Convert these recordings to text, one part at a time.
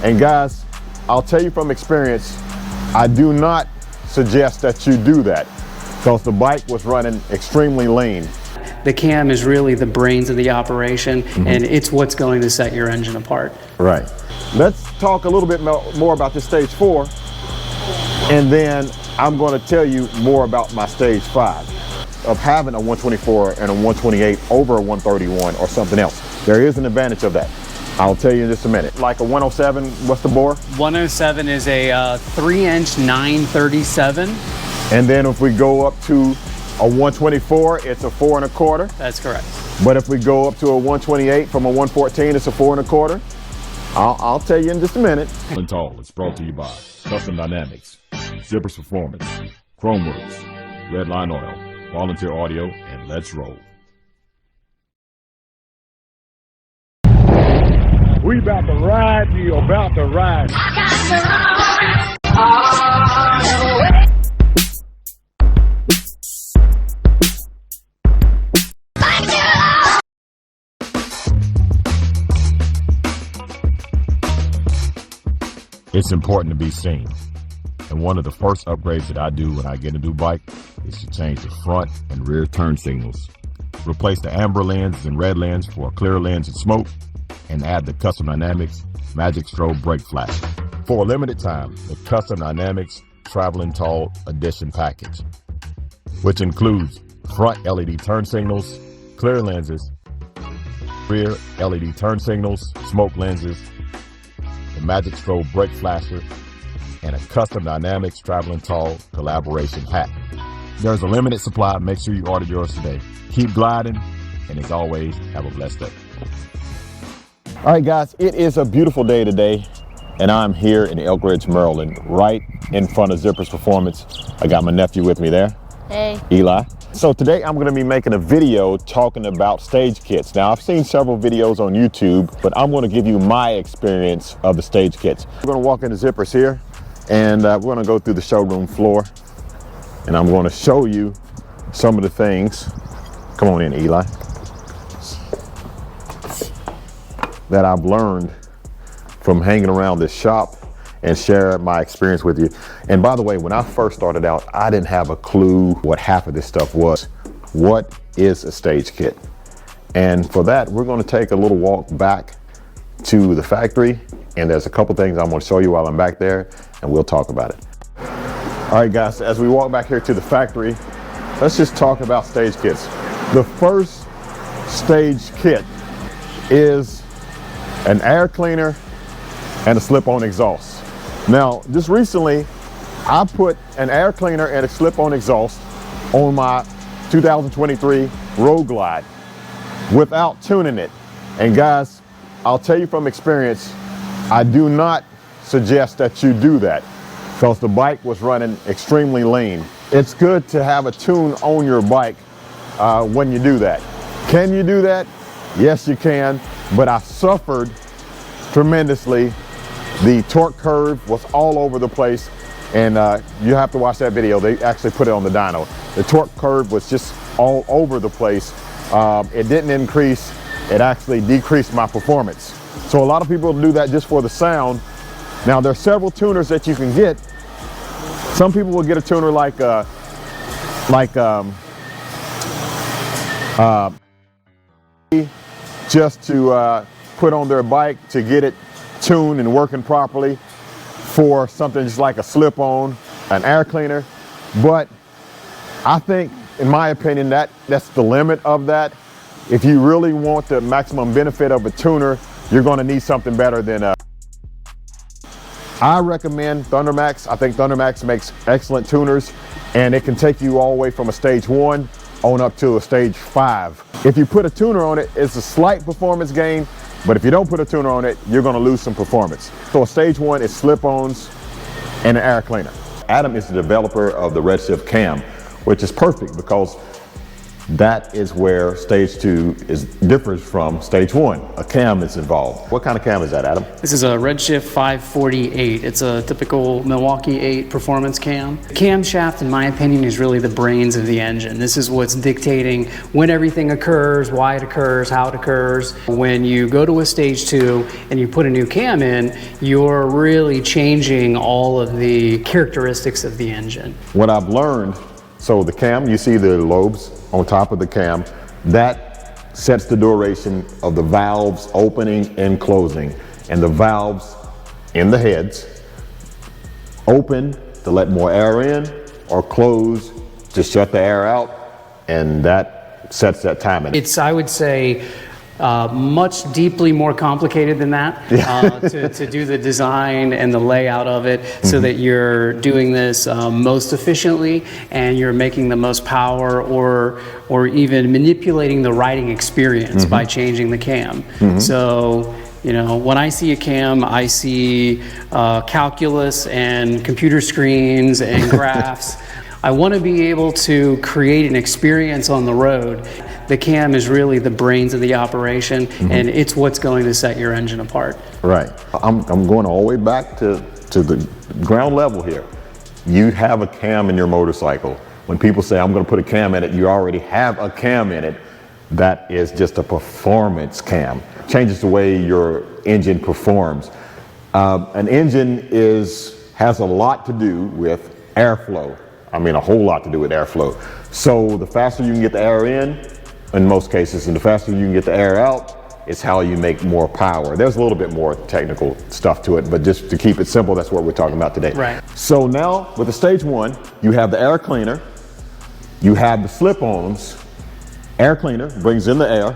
And guys, I'll tell you from experience, I do not suggest that you do that because the bike was running extremely lean. The cam is really the brains of the operation, and it's what's going to set your engine apart. Right. Let's talk a little bit more about this stage 4, and then I'm going to tell you more about my stage 5 of having a 124 and a 128 over a 131 or something else. There is an advantage of that. I'll tell you in just a minute. Like a 107, what's the bore? 107 is a 3-inch 937. And then if we go up to a 124, it's a 4 1/4. That's correct. But if we go up to a 128 from a 114, it's a 4 1/4. I'll tell you in just a minute. And Tall is brought to you by Custom Dynamics, Zippers Performance, Chromeworks, Redline Oil, Volunteer Audio, and Let's Roll. We about to ride, you about to ride. It's important to be seen. And one of the first upgrades that I do when I get a new bike is to change the front and rear turn signals. Replace the amber lens and red lens for a clear lens and smoke, and add the Custom Dynamics Magic Strobe Brake Flash. For a limited time, the Custom Dynamics Traveling Tall Edition package, which includes front LED turn signals, clear lenses, rear LED turn signals, smoke lenses, the Magic Strobe Brake Flasher, and a Custom Dynamics Traveling Tall collaboration hat. There's a limited supply. Make sure you order yours today. Keep gliding, and as always, have a blessed day. All right, guys, it is a beautiful day today, and I'm here in Elk Ridge, Maryland, right in front of Zippers Performance. I got my nephew with me there. Hey. Eli. So today I'm going to be making a video talking about stage kits. Now, I've seen several videos on YouTube, but I'm going to give you my experience of the stage kits. We're going to walk into Zippers here, and we're going to go through the showroom floor, and I'm going to show you some of the things. Come on in, Eli. That I've learned from hanging around this shop and share my experience with you. And by the way, when I first started out, I didn't have a clue what half of this stuff was. What is a stage kit? And for that, we're going to take a little walk back to the factory, and there's a couple things I'm going to show you while I'm back there, and we'll talk about it. All right, guys, as we walk back here to the factory, let's just talk about stage kits. The first stage kit is an air cleaner and a slip-on exhaust. Now, just recently, I put an air cleaner and a slip-on exhaust on my 2023 Road Glide without tuning it. And guys, I'll tell you from experience, I do not suggest that you do that because the bike was running extremely lean. It's good to have a tune on your bike when you do that. Can you do that? Yes, you can. But I suffered tremendously. The torque curve was all over the place, and you have to watch that video. They actually put it on the dyno. The torque curve was just all over the place. It didn't increase, it actually decreased my performance. So a lot of people do that just for the sound. Now there's several tuners that you can get. Some people will get a tuner just to put on their bike to get it tuned and working properly for something just like a slip-on, an air cleaner. But I think, in my opinion, that's the limit of that. If you really want the maximum benefit of a tuner, you're going to need something better than I recommend ThunderMax. I think ThunderMax makes excellent tuners, and it can take you all the way from a stage 1 on up to a stage 5. If you put a tuner on it, it's a slight performance gain, but if you don't put a tuner on it, you're going to lose some performance. So a stage 1 is slip-ons and an air cleaner. Adam is the developer of the Redshift Cam, which is perfect because That is where stage 2 differs from stage 1. A cam is involved. What kind of cam is that, Adam? This is a Redshift 548. It's a typical Milwaukee 8 performance cam. The camshaft, in my opinion, is really the brains of the engine. This is what's dictating when everything occurs, why it occurs, how it occurs. When you go to a stage 2 and you put a new cam in, you're really changing all of the characteristics of the engine. What I've learned, so the cam, you see the lobes on top of the cam, that sets the duration of the valves opening and closing. And the valves in the heads open to let more air in, or close to shut the air out, and that sets that timing. It's, I would say, much deeply more complicated than that to do the design and the layout of it so that you're doing this most efficiently and you're making the most power, or even manipulating the riding experience by changing the cam. So, you know, when I see a cam, I see calculus and computer screens and graphs. I want to be able to create an experience on the road. The cam is really the brains of the operation, and it's what's going to set your engine apart. Right. I'm going all the way back to the ground level here. You have a cam in your motorcycle. When people say, I'm going to put a cam in it, you already have a cam in it. That is just a performance cam. Changes the way your engine performs. An engine has a lot to do with airflow. I mean, a whole lot to do with airflow. So the faster you can get the air in most cases, and the faster you can get the air out, it's how you make more power. There's a little bit more technical stuff to it, but just to keep it simple, that's what we're talking about today. Right. So now with the stage 1, you have the air cleaner, you have the slip-ons. Air cleaner brings in the air.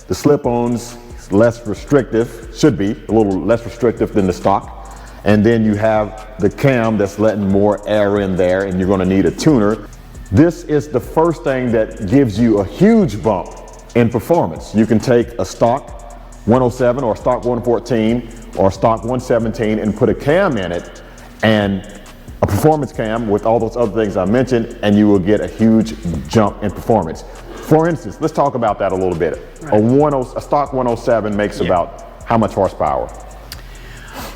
The slip-ons less restrictive, should be a little less restrictive than the stock. And then you have the cam that's letting more air in there, and you're going to need a tuner. This is the first thing that gives you a huge bump in performance. You can take a stock 107 or stock 114 or stock 117 and put a cam in it, and a performance cam with all those other things I mentioned, and you will get a huge jump in performance. For instance, let's talk about that a little bit. Right. A stock 107 makes about how much horsepower?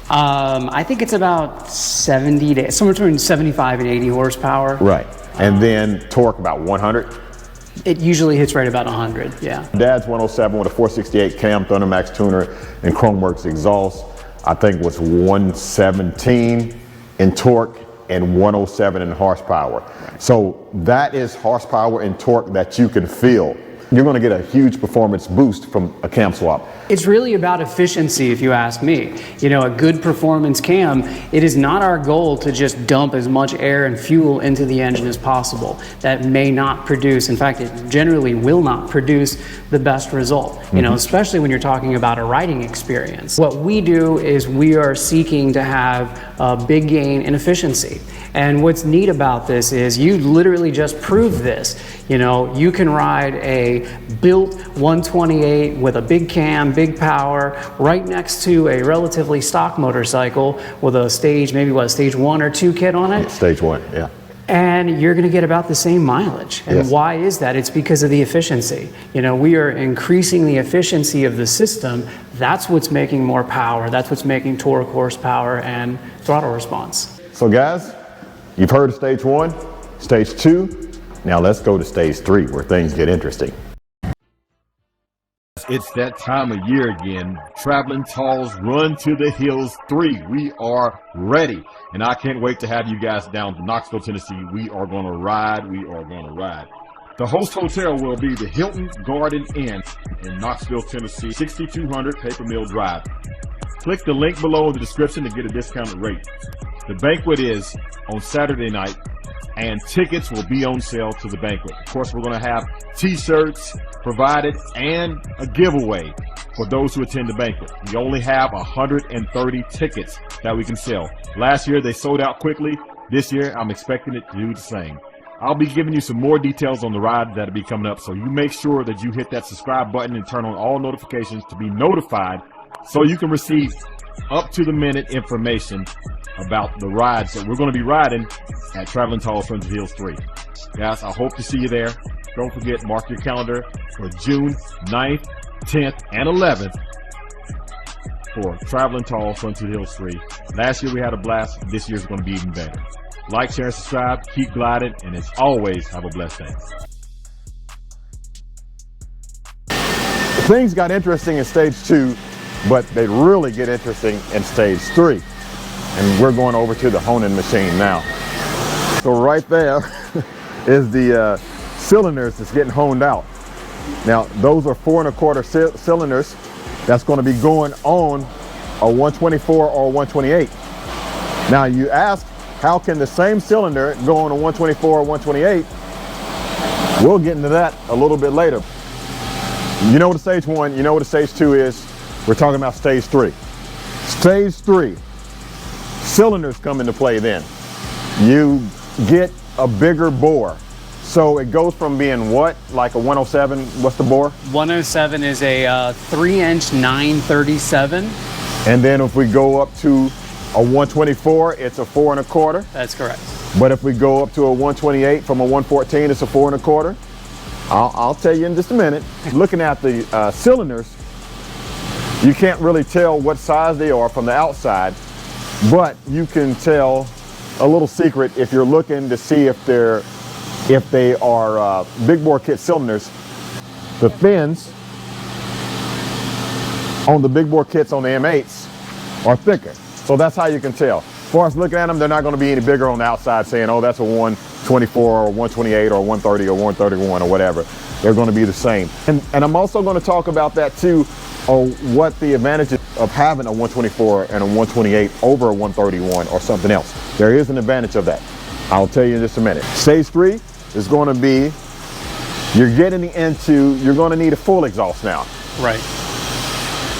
I think it's about somewhere between 75 and 80 horsepower. Right. And then torque about 100? It usually hits right about 100, yeah. Dad's 107 with a 468 cam, Thundermax tuner, and Chromeworks exhaust, I think was 117 in torque and 107 in horsepower. Right. So that is horsepower and torque that you can feel. You're going to get a huge performance boost from a cam swap. It's really about efficiency, if you ask me. You know, a good performance cam, it is not our goal to just dump as much air and fuel into the engine as possible. That may not produce, in fact, it generally will not produce the best result, you know, especially when you're talking about a riding experience. What we do is we are seeking to have a big gain in efficiency. And what's neat about this is you literally just proved this. You know, you can ride a built 128 with a big cam, big power, right next to a relatively stock motorcycle with a stage, maybe what, stage 1 or 2 kit on it? Stage 1, yeah. And you're going to get about the same mileage. And why is that? It's because of the efficiency. You know, we are increasing the efficiency of the system. That's what's making more power. That's what's making torque, horsepower, and throttle response. So guys, you've heard of stage 1, stage 2. Now let's go to stage 3 where things get interesting. It's that time of year again. Traveling Tall's Run to the Hills 3. We are ready. And I can't wait to have you guys down to Knoxville, Tennessee. We are going to ride. We are going to ride. The host hotel will be the Hilton Garden Inn in Knoxville, Tennessee, 6200 Paper Mill Drive. Click the link below in the description to get a discounted rate. The banquet is on Saturday night, and tickets will be on sale to the banquet. Of course, we're going to have t-shirts provided and a giveaway for those who attend the banquet. We only have 130 tickets that we can sell. Last year, they sold out quickly. This year, I'm expecting it to do the same. I'll be giving you some more details on the ride that'll be coming up, so you make sure that you hit that subscribe button and turn on all notifications to be notified so you can receive up-to-the-minute information about the rides that we're going to be riding at Traveling Tall's Run to the Hills 3. Guys, I hope to see you there. don't forget, mark your calendar for June 9th, 10th, and 11th for Traveling Tall Sun to the Hills 3. Last year we had a blast. This year's going to be even better. Like, share, and subscribe. Keep gliding. And as always, have a blessed day. Things got interesting in stage 2, but they really get interesting in stage 3. And we're going over to the honing machine now. So right there is the cylinders that's getting honed out. Now those are 4 1/4 cylinders that's going to be going on a 124 or 128. Now you ask, how can the same cylinder go on a 124 or 128? We'll get into that a little bit later. You know what a stage 1, you know what a stage 2 is. We're talking about stage 3. Stage 3, cylinders come into play then. You get a bigger bore. So it goes from being what, like a 107, what's the bore? 107 is a 3-inch 937. And then if we go up to a 124, it's a 4 1/4. That's correct. But if we go up to a 128 from a 114, it's a 4 1/4. I'll tell you in just a minute. Looking at the cylinders, you can't really tell what size they are from the outside, but you can tell a little secret if you're looking to see if they are big bore kit cylinders. The fins on the big bore kits on the M8s are thicker. So that's how you can tell. As far as looking at them, they're not going to be any bigger on the outside saying, oh, that's a 124 or 128 or 130 or 131 or whatever. They're going to be the same. And I'm also going to talk about that too, what the advantages of having a 124 and a 128 over a 131 or something else. There is an advantage of that. I'll tell you in just a minute. Stage 3 is going to be, you're going to need a full exhaust now. Right.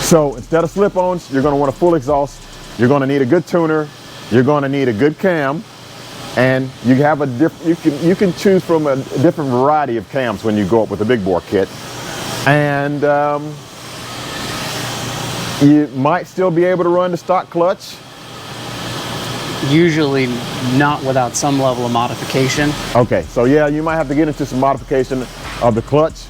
So instead of slip-ons, you're going to want a full exhaust. You're going to need a good tuner. You're going to need a good cam, and you have you can choose from a different variety of cams when you go up with a big bore kit, and you might still be able to run the stock clutch. Usually not without some level of modification. Okay, so yeah, you might have to get into some modification of the clutch,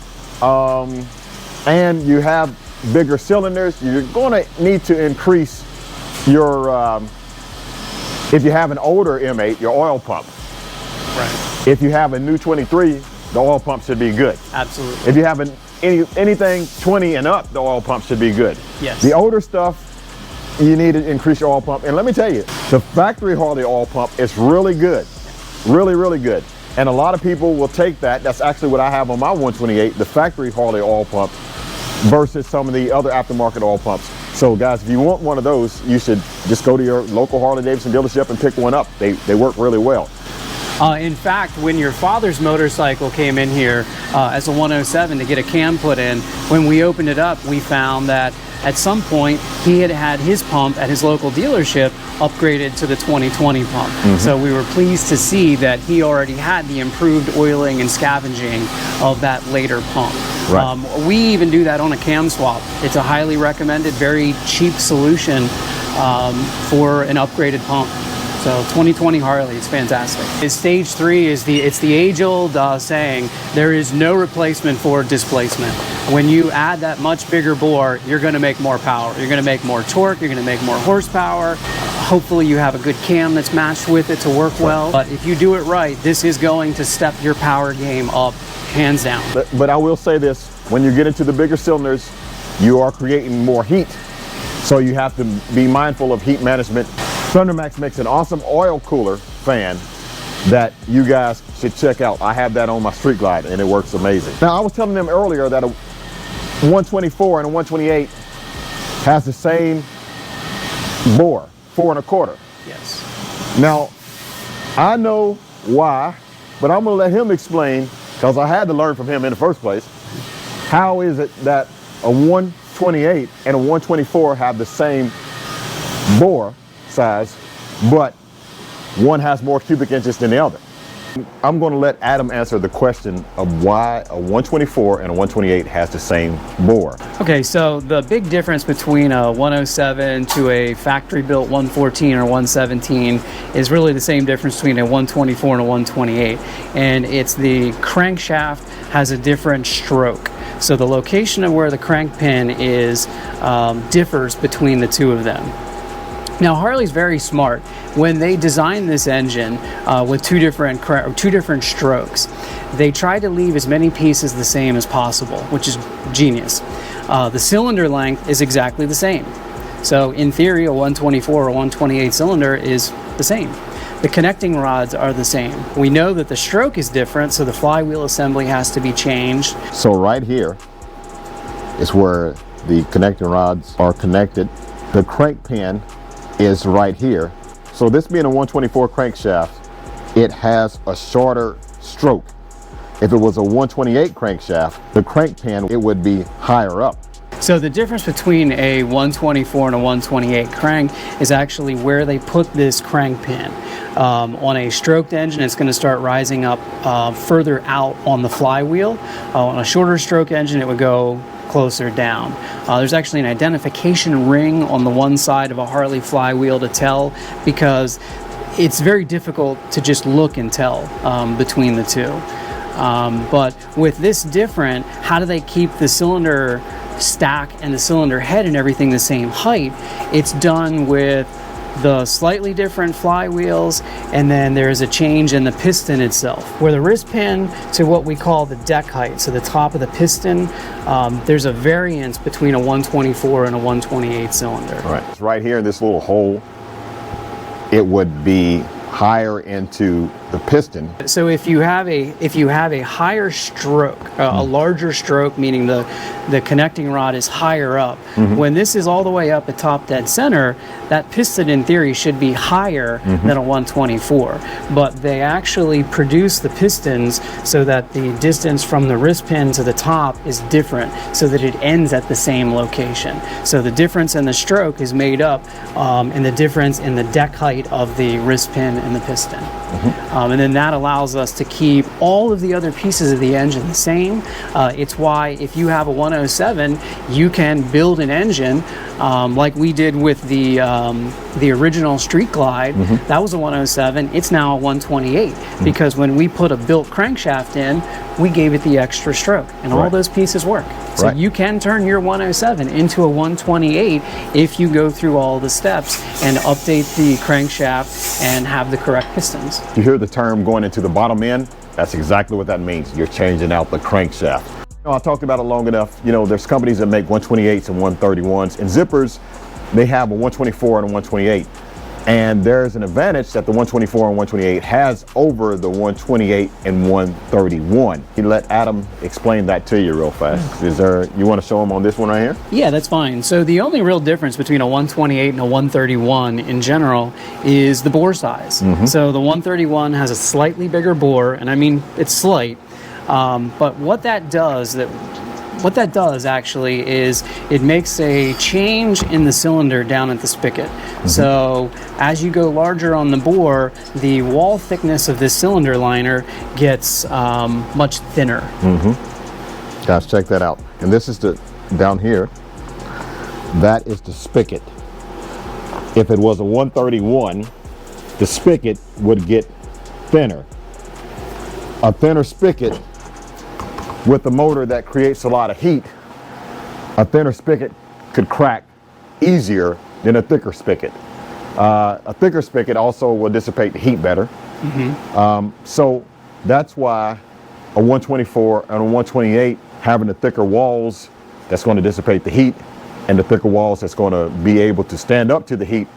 and you have bigger cylinders. You're going to need to increase your if you have an older M8, your oil pump. Right. If you have a new 23, the oil pump should be good. Absolutely. If you have anything 20 and up, the oil pump should be good. Yes. The older stuff, you need to increase your oil pump. And let me tell you, the factory Harley oil pump is really good. Really, really good. And a lot of people will take that. That's actually what I have on my 128, the factory Harley oil pump, versus some of the other aftermarket oil pumps. So guys, if you want one of those, you should just go to your local Harley-Davidson dealership and pick one up. They work really well. In fact, when your father's motorcycle came in here as a 107 to get a cam put in, when we opened it up, we found that at some point he had had his pump at his local dealership upgraded to the 2020 pump. Mm-hmm. So we were pleased to see that he already had the improved oiling and scavenging of that later pump. Right. We even do that on a cam swap. It's a highly recommended, very cheap solution for an upgraded pump. So 2020 Harley, it's fantastic. Stage 3 is the age-old saying, there is no replacement for displacement. When you add that much bigger bore, you're going to make more power. You're going to make more torque. You're going to make more horsepower. Hopefully you have a good cam that's matched with it to work well. But if you do it right, this is going to step your power game up, hands down. But I will say this, when you get into the bigger cylinders, you are creating more heat. So you have to be mindful of heat management. Thundermax makes an awesome oil cooler fan that you guys should check out. I have that on my Street Glide and it works amazing. Now I was telling them earlier that a 124 and a 128 has the same bore, 4 1/4. Yes. Now I know why, but I'm gonna let him explain, because I had to learn from him in the first place. How is it that a 128 and a 124 have the same bore size, but one has more cubic inches than the other? I'm going to let Adam answer the question of why a 124 and a 128 has the same bore. Okay, so the big difference between a 107 to a factory-built 114 or 117 is really the same difference between a 124 and a 128, and it's the crankshaft has a different stroke. So the location of where the crank pin is differs between the two of them. Now Harley's very smart. When they designed this engine with two different strokes, they tried to leave as many pieces the same as possible, which is genius. The cylinder length is exactly the same. So in theory, a 124 or 128 cylinder is the same. The connecting rods are the same. We know that the stroke is different, so the flywheel assembly has to be changed. So right here is where the connecting rods are connected. The crank pin is right here. So this being a 124 crankshaft, it has a shorter stroke. If it was a 128 crankshaft, the crank pin, it would be higher up. So the difference between a 124 and a 128 crank is actually where they put this crank pin. On a stroked engine, it's going to start rising up further out on the flywheel. On a shorter stroke engine, it would go closer down. There's actually an identification ring on the one side of a Harley flywheel to tell, because it's very difficult to just look and tell between the two. But with this different, how do they keep the cylinder stack and the cylinder head and everything the same height? It's done with the slightly different flywheels, and then there's a change in the piston itself. Where the wrist pin to what we call the deck height, so the top of the piston, there's a variance between a 124 and a 128 cylinder. Right. It's right here in this little hole. It would be higher into the piston. So if you have a higher stroke, a larger stroke, meaning the connecting rod is higher up, when this is all the way up at top dead center, that piston in theory should be higher than a 124. But they actually produce the pistons so that the distance from the wrist pin to the top is different, so that it ends at the same location. So the difference in the stroke is made up in the difference in the deck height of the wrist pin and the piston. And then that allows us to keep all of the other pieces of the engine the same. It's why if you have a 107, you can build an engine like we did with the original Street Glide. That was a 107. It's now a 128 because when we put a built crankshaft in, we gave it the extra stroke, and all those pieces work. So you can turn your 107 into a 128 if you go through all the steps and update the crankshaft and have the correct pistons. You hear the term going into the bottom end? That's exactly what that means. You're changing out the crankshaft. You know, I talked about it long enough. You know, there's companies that make 128s and 131s, and zippers, they have a 124 and a 128. And there's an advantage that the 124 and 128 has over the 128 and 131. You let Adam explain that to you real fast. You want to show him on this one right here? Yeah, that's fine. So the only real difference between a 128 and a 131 in general is the bore size. So the 131 has a slightly bigger bore, and I mean, it's slight. But what that does actually is it makes a change in the cylinder down at the spigot. So as you go larger on the bore, the wall thickness of this cylinder liner gets much thinner. Guys, check that out. And this is down here, that is the spigot. If it was a 131, the spigot would get thinner. A thinner spigot with a motor that creates a lot of heat, a thinner spigot could crack easier than a thicker spigot. A thicker spigot also will dissipate the heat better. So that's why a 124 and a 128 having the thicker walls that's going to dissipate the heat and the thicker walls that's going to be able to stand up to the heat,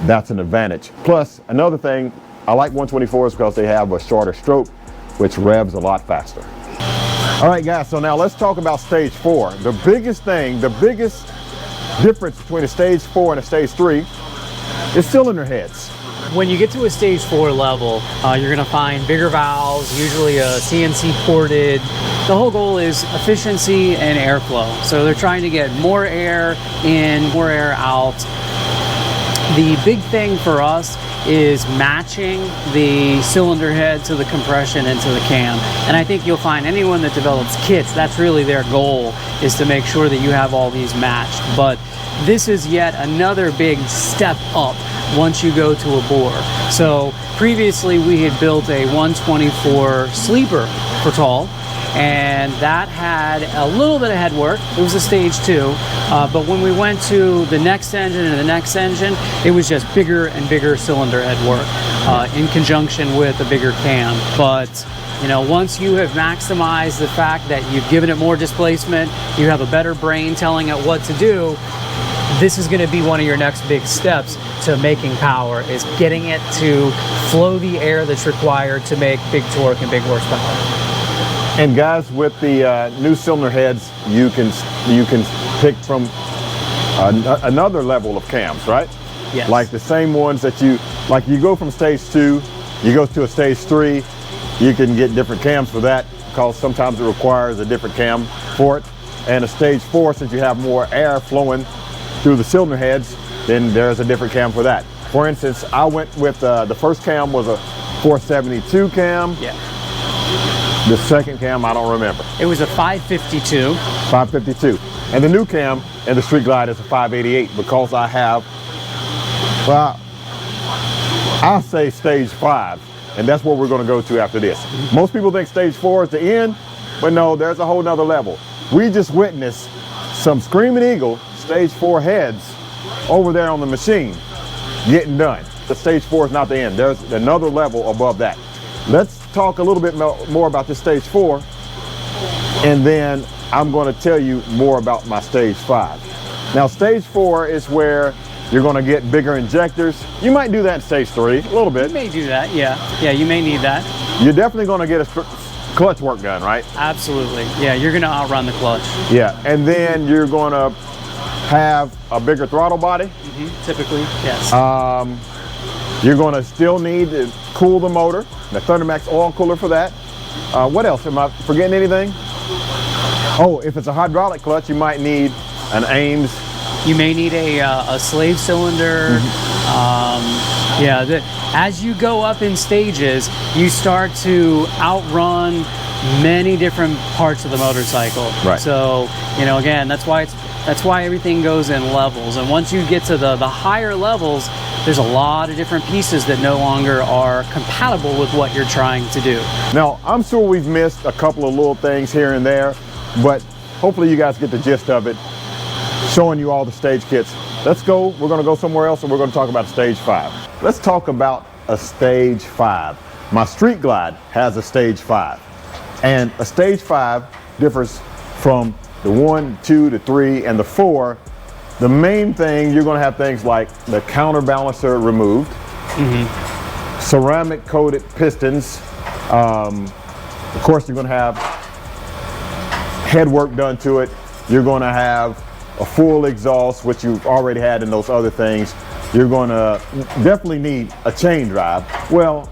that's an advantage. Plus, another thing, I like 124s because they have a shorter stroke, which revs a lot faster. All right, guys, so now let's talk about stage 4. The biggest difference between a stage 4 and a stage 3 is cylinder heads. When you get to a stage 4 level, you're going to find bigger valves, usually a CNC ported. The whole goal is efficiency and airflow. So they're trying to get more air in, more air out. The big thing for us is matching the cylinder head to the compression and to the cam. And I think you'll find anyone that develops kits, that's really their goal, is to make sure that you have all these matched. But this is yet another big step up once you go to a bore. So previously we had built a 124 sleeper for tall, and that had a little bit of head work. It was a stage 2, but when we went to the next engine and the next engine, it was just bigger and bigger cylinder head work in conjunction with a bigger cam. But you know, once you have maximized the fact that you've given it more displacement, you have a better brain telling it what to do, this is going to be one of your next big steps to making power, is getting it to flow the air that's required to make big torque and big horsepower. And guys, with the new cylinder heads, you can pick from another level of cams, right? Yes. Like the same ones that you go from stage 2, you go to a stage 3, you can get different cams for that, because sometimes it requires a different cam for it. And a stage 4, since you have more air flowing through the cylinder heads, then there's a different cam for that. For instance, I went with the first cam was a 472 cam. Yeah. The second cam, I don't remember. It was a 552. 552. And the new cam in the Street Glide is a 588, because I have, well, I'll say stage 5, and that's what we're going to go to after this. Most people think stage 4 is the end, but no, there's a whole nother level. We just witnessed some Screaming Eagle stage 4 heads over there on the machine getting done. The stage 4 is not the end. There's another level above that. Let's talk a little bit more about this stage 4, and then I'm going to tell you more about my stage 5. Now, stage 4 is where you're going to get bigger injectors. You might do that in stage 3 a little bit. You may do that, yeah. Yeah, you may need that. You're definitely going to get a clutch work done, right? Absolutely. Yeah, you're going to outrun the clutch. Yeah, and then you're going to have a bigger throttle body. Typically, yes. You're going to still need to cool the motor, the Thundermax oil cooler for that. What else? Am I forgetting anything? Oh, if it's a hydraulic clutch, you might need an Ames. You may need a slave cylinder. As you go up in stages, you start to outrun many different parts of the motorcycle. Right. So, you know, again, that's why everything goes in levels. And once you get to the higher levels, there's a lot of different pieces that no longer are compatible with what you're trying to do. Now, I'm sure we've missed a couple of little things here and there, but hopefully you guys get the gist of it, showing you all the stage kits. Let's go. We're going to go somewhere else, and we're going to talk about stage 5. Let's talk about a stage 5. My Street Glide has a stage 5. And a stage 5 differs from the 1, 2, the 3, and the 4. The main thing, you're going to have things like the counterbalancer removed, ceramic coated pistons. Of course, you're going to have head work done to it. You're going to have a full exhaust, which you've already had in those other things. You're going to definitely need a chain drive. Well,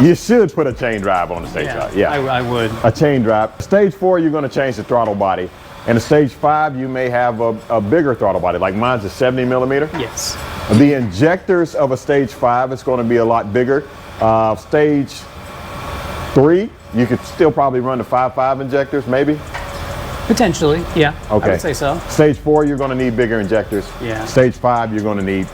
you should put a chain drive on the stage drive. Yeah, I would. A chain drive. Stage 4, you're going to change the throttle body. And a stage 5, you may have a bigger throttle body, like mine's a 70 millimeter. Yes. The injectors of a stage 5 is going to be a lot bigger. Stage 3, you could still probably run the 5.5 injectors, maybe. Potentially, yeah. Okay. I would say so. Stage 4, you're going to need bigger injectors. Yeah. Stage 5, you're going to need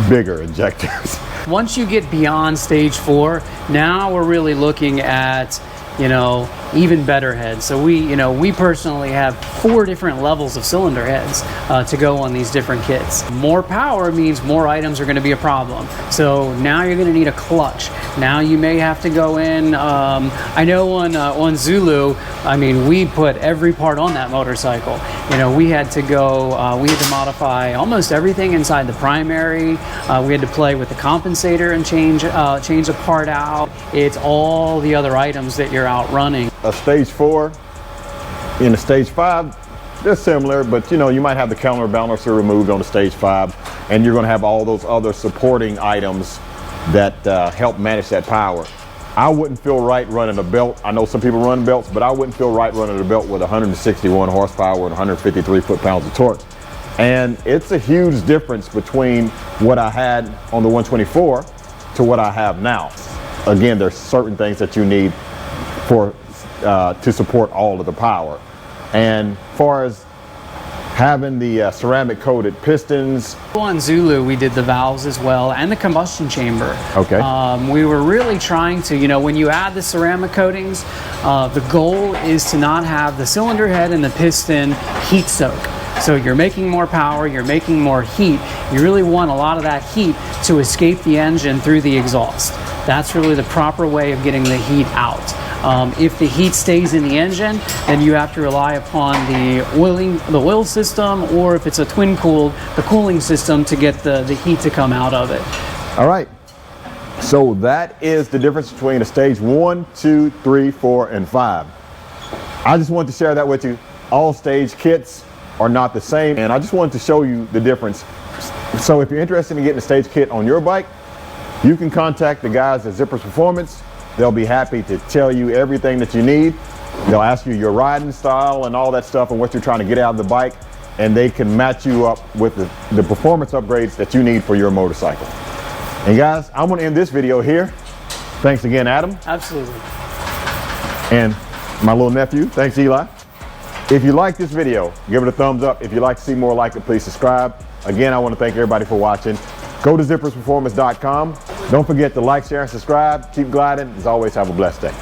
bigger injectors. Once you get beyond stage 4, now we're really looking at, you know, even better heads. So we personally have 4 different levels of cylinder heads to go on these different kits. More power means more items are going to be a problem. So now you're going to need a clutch. Now you may have to go in. I know on Zulu, I mean, we put every part on that motorcycle. You know, we had to go. We had to modify almost everything inside the primary. We had to play with the compensator and change a part out. It's all the other items that you're outrunning. A stage 4 in a stage 5, they're similar, but you know, you might have the counterbalancer removed on the stage 5, and you're going to have all those other supporting items that help manage that power. I wouldn't feel right running a belt. I know some people run belts, but I wouldn't feel right running a belt with 161 horsepower and 153 foot-pounds of torque. And it's a huge difference between what I had on the 124 to what I have now. Again, there's certain things that you need for to support all of the power. And as far as having the ceramic coated pistons. On Zulu, we did the valves as well and the combustion chamber. Okay. We were really trying to, you know, when you add the ceramic coatings, the goal is to not have the cylinder head and the piston heat soak. So you're making more power, you're making more heat. You really want a lot of that heat to escape the engine through the exhaust. That's really the proper way of getting the heat out. If the heat stays in the engine, then you have to rely upon the oil system, or if it's a twin cooled, the cooling system to get the heat to come out of it. All right. So that is the difference between a stage 1, 2, 3, 4, and 5. I just wanted to share that with you. All stage kits are not the same, and I just wanted to show you the difference. So if you're interested in getting a stage kit on your bike, you can contact the guys at Zippers Performance. They'll be happy to tell you everything that you need. They'll ask you your riding style and all that stuff and what you're trying to get out of the bike, and they can match you up with the performance upgrades that you need for your motorcycle. And guys, I'm going to end this video here. Thanks again, Adam. Absolutely. And my little nephew, thanks, Eli. If you like this video, give it a thumbs up. If you'd like to see more like it, please subscribe. Again, I want to thank everybody for watching. Go to zippersperformance.com. Don't forget to like, share, and subscribe. Keep gliding. As always, have a blessed day.